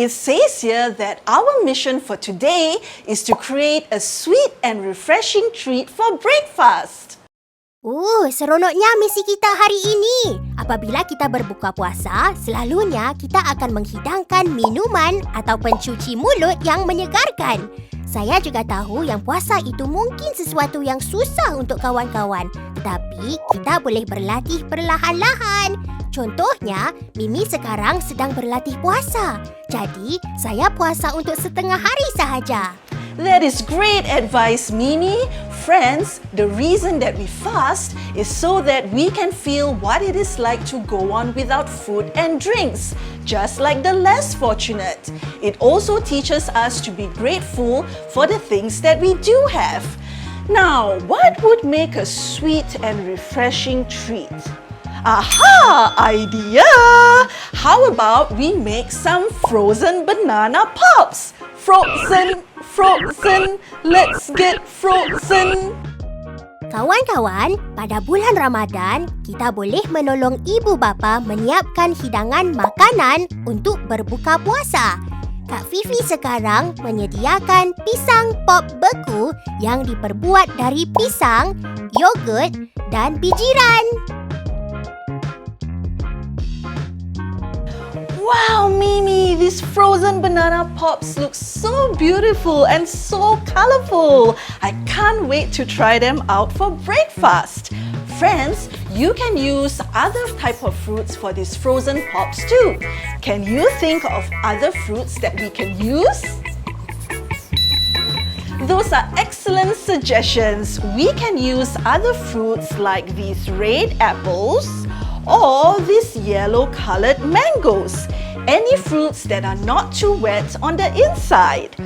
it says here that our mission for today is to create a sweet and refreshing treat for breakfast. Seronoknya misi kita hari ini. Apabila kita berbuka puasa, selalunya kita akan menghidangkan minuman atau pencuci mulut yang menyegarkan. Saya juga tahu yang puasa itu mungkin sesuatu yang susah untuk kawan-kawan. Tetapi kita boleh berlatih perlahan-lahan. Contohnya, Mimi sekarang sedang berlatih puasa. Jadi, saya puasa untuk setengah hari sahaja. That is great advice, Mimi. Friends, the reason that we fast is so that we can feel what it is like to go on without food and drinks, just like the less fortunate. It also teaches us to be grateful for the things that we do have. Now, what would make a sweet and refreshing treat? Aha! Idea! How about we make some frozen banana pops? Frozen! Let's get frozen! Kawan-kawan, pada bulan Ramadan, kita boleh menolong ibu bapa menyiapkan hidangan makanan untuk berbuka puasa. Kak Fifi sekarang menyediakan pisang pop beku yang diperbuat dari pisang, yogurt dan bijiran. Wow, Mimi, these frozen banana pops look so beautiful and so colorful. I can't wait to try them out for breakfast. Friends, you can use other type of fruits for these frozen pops too. Can you think of other fruits that we can use? Those are excellent suggestions. We can use other fruits like these red apples or these yellow-colored mangoes. Any fruits that are not too wet on the inside.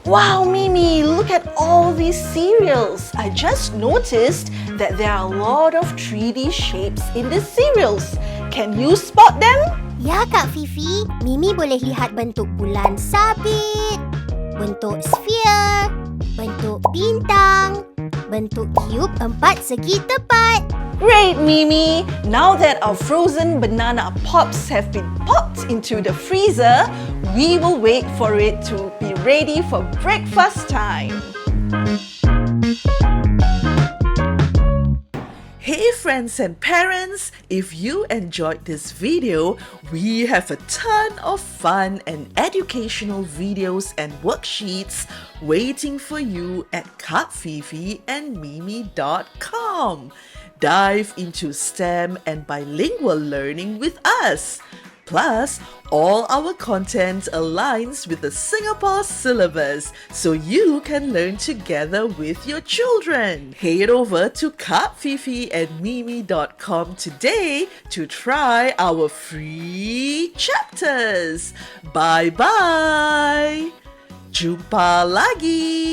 Wow, Mimi, look at all these cereals. I just noticed that there are a lot of 3D shapes in the cereals. Can you spot them? Ya, Kak Fifi. Mimi boleh lihat bentuk bulan sabit, bentuk sphere, bentuk bintang, bentuk cube 4 segi tepat. Great, Mimi! Now that our frozen banana pops have been popped into the freezer, we will wait for it to be ready for breakfast time. Hey friends and parents, if you enjoyed this video, we have a ton of fun and educational videos and worksheets waiting for you at KakFifiandMimi.com. Dive into STEM and bilingual learning with us. Plus, all our content aligns with the Singapore syllabus, so you can learn together with your children. Head over to KakFifiandMimi.com today to try our free chapters. Bye-bye! Jumpa lagi!